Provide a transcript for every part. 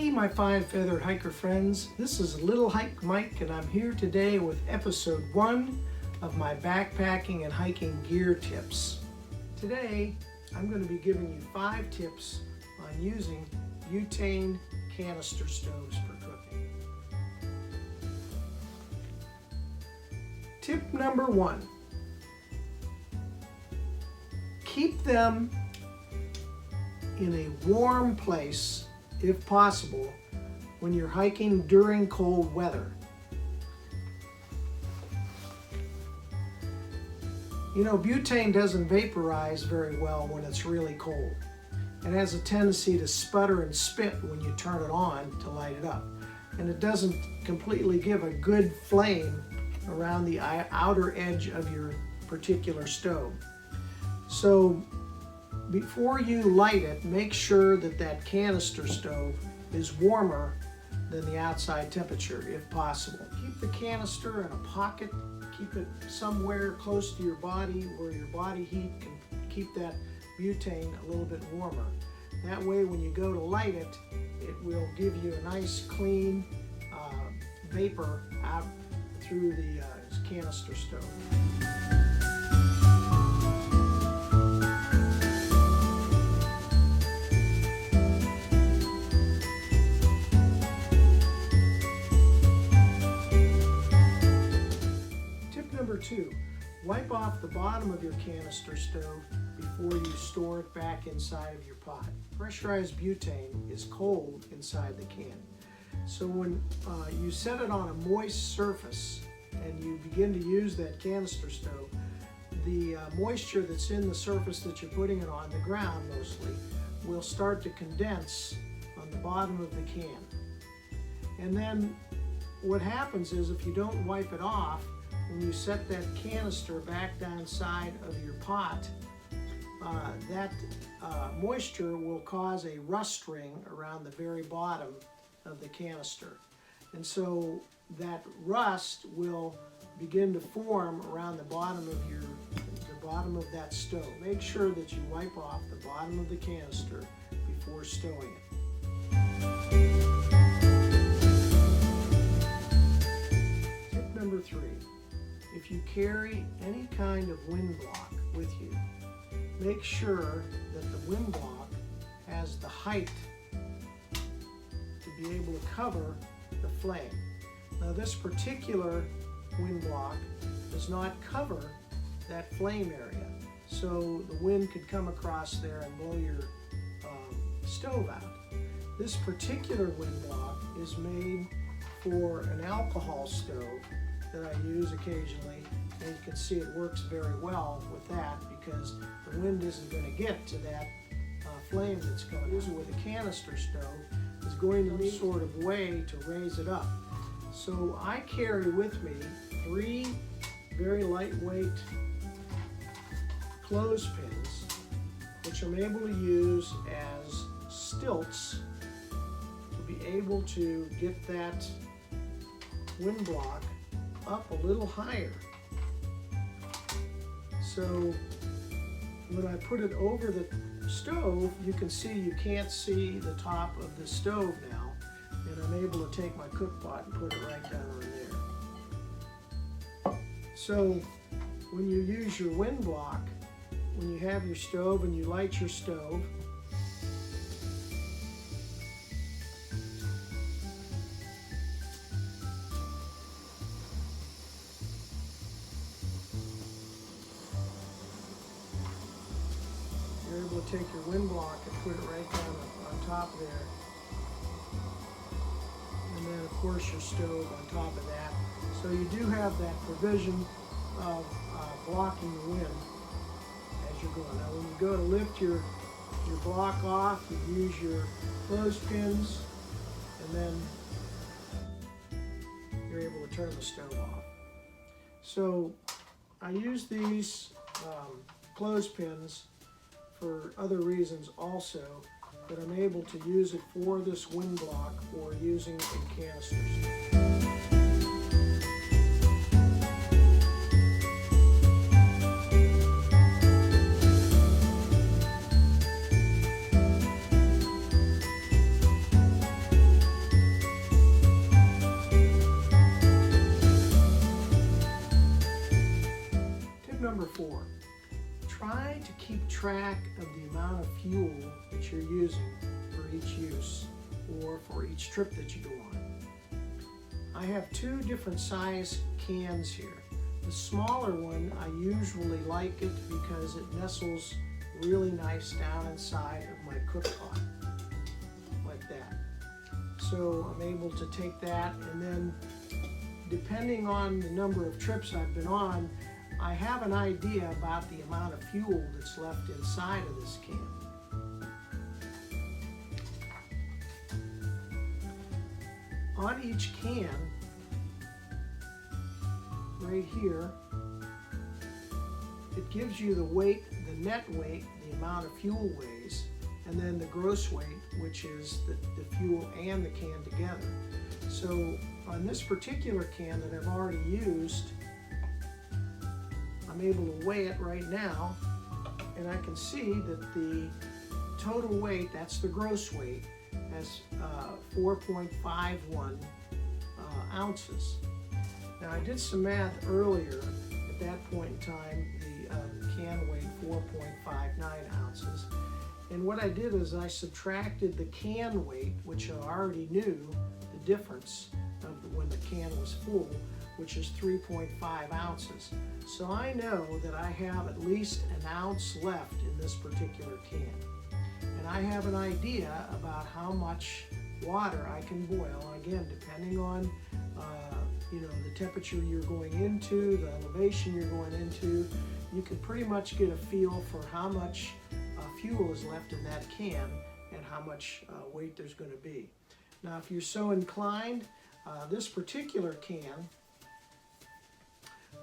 Hey my fine feathered hiker friends, this is Little Hike Mike and I'm here today with episode 1 of my backpacking and hiking gear tips. Today I'm going to be giving you 5 tips on using butane canister stoves for cooking. Tip number 1. Keep them in a warm place if possible when you're hiking during cold weather. You know, butane doesn't vaporize very well when it's really cold. It has a tendency to sputter and spit when you turn it on to light it up. And it doesn't completely give a good flame around the outer edge of your particular stove. So before you light it, make sure that that canister stove is warmer than the outside temperature if possible. Keep the canister in a pocket, keep it somewhere close to your body where your body heat can keep that butane a little bit warmer. That way when you go to light it, it will give you a nice clean vapor out through the canister stove. Number 2, wipe off the bottom of your canister stove before you store it back inside of your pot. Pressurized butane is cold inside the can. So when you set it on a moist surface and you begin to use that canister stove, the moisture that's in the surface that you're putting it on, the ground mostly, will start to condense on the bottom of the can. And then what happens is if you don't wipe it off, when you set that canister back downside of your pot, that moisture will cause a rust ring around the very bottom of the canister. And so that rust will begin to form around the bottom of that stove. Make sure that you wipe off the bottom of the canister before stowing it. Tip number 3. If you carry any kind of wind block with you, make sure that the wind block has the height to be able to cover the flame. Now this particular wind block does not cover that flame area, so the wind could come across there and blow your stove out. This particular wind block is made for an alcohol stove that I use occasionally, and you can see it works very well with that because the wind isn't going to get to that flame that's going to. Using with a canister stove is going to be sort of way to raise it up. So I carry with me 3 very lightweight clothespins, which I'm able to use as stilts to be able to get that wind block up a little higher. So when I put it over the stove, you can see you can't see the top of the stove now, and I'm able to take my cook pot and put it right down on there. So when you use your wind block, when you have your stove and you light your stove, you're able to take your wind block and put it right down on top there. And then of course your stove on top of that. So you do have that provision of blocking the wind as you're going. Now when you go to lift your block off, you use your clothespins and then you're able to turn the stove off. So I use these clothespins for other reasons also, but I'm able to use it for this wind block or using it in canisters. store. Try to keep track of the amount of fuel that you're using for each use or for each trip that you go on. I have two different size cans here. The smaller one, I usually like it because it nestles really nice down inside of my cook pot, like that. So I'm able to take that, and then depending on the number of trips I've been on, I have an idea about the amount of fuel that's left inside of this can. On each can, right here, it gives you the weight, the net weight, the amount of fuel weighs, and then the gross weight, which is the fuel and the can together. So on this particular can that I've already used, I'm able to weigh it right now, and I can see that the total weight, that's the gross weight, has 4.51 ounces. Now I did some math earlier. At that point in time, the can weighed 4.59 ounces. And what I did is I subtracted the can weight, which I already knew the difference of when the can was full, which is 3.5 ounces. So I know that I have at least an ounce left in this particular can. And I have an idea about how much water I can boil. Again, depending on the temperature you're going into, the elevation you're going into, you can pretty much get a feel for how much fuel is left in that can and how much weight there's going to be. Now, if you're so inclined, this particular can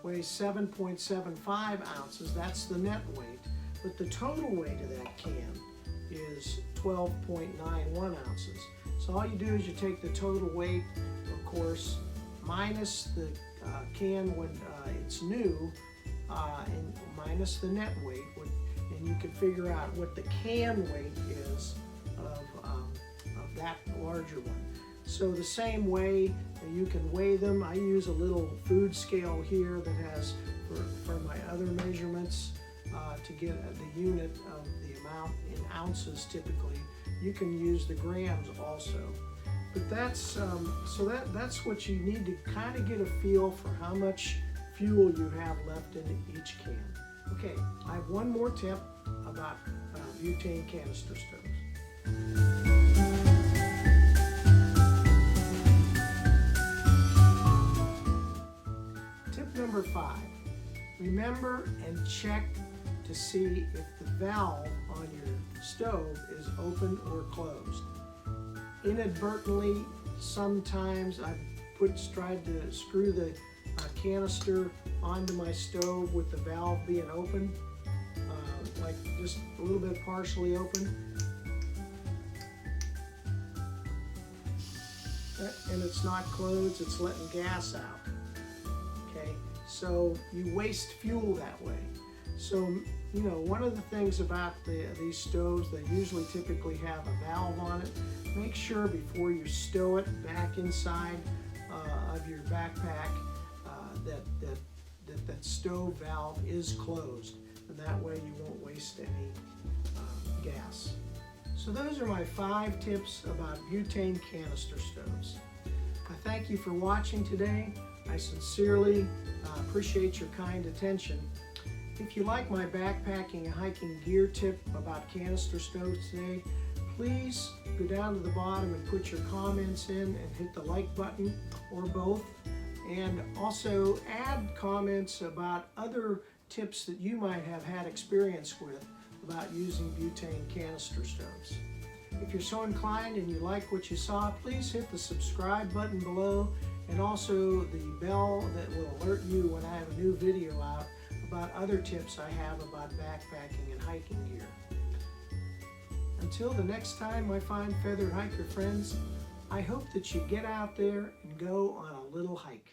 weighs 7.75 ounces. That's the net weight, but the total weight of that can is 12.91 ounces. So all you do is you take the total weight, of course, minus the can when it's new, and minus the net weight, and you can figure out what the can weight is of that larger one. So the same way you can weigh them. I use a little food scale here that has, for my other measurements, to get the unit of the amount in ounces typically. You can use the grams also. But that's that's what you need to kind of get a feel for how much fuel you have left in each can. Okay, I have one more tip about butane canister stoves. Tip number 5, remember and check to see if the valve on your stove is open or closed. Inadvertently, sometimes I've tried to screw the canister onto my stove with the valve being open, like just a little bit partially open. And it's not closed, it's letting gas out. Okay, so you waste fuel that way. So, one of the things about these stoves, they usually typically have a valve on it. Make sure before you stow it back inside of your backpack that stove valve is closed, and that way you won't waste any gas. So those are my 5 tips about butane canister stoves. I thank you for watching today. I sincerely appreciate your kind attention. If you like my backpacking and hiking gear tip about canister stoves today, please go down to the bottom and put your comments in and hit the like button or both. And also add comments about other tips that you might have had experience with about using butane canister stoves. If you're so inclined and you like what you saw, please hit the subscribe button below and also the bell that will alert you when I have a new video out about other tips I have about backpacking and hiking gear. Until the next time, my fine feathered hiker friends, I hope that you get out there and go on a little hike.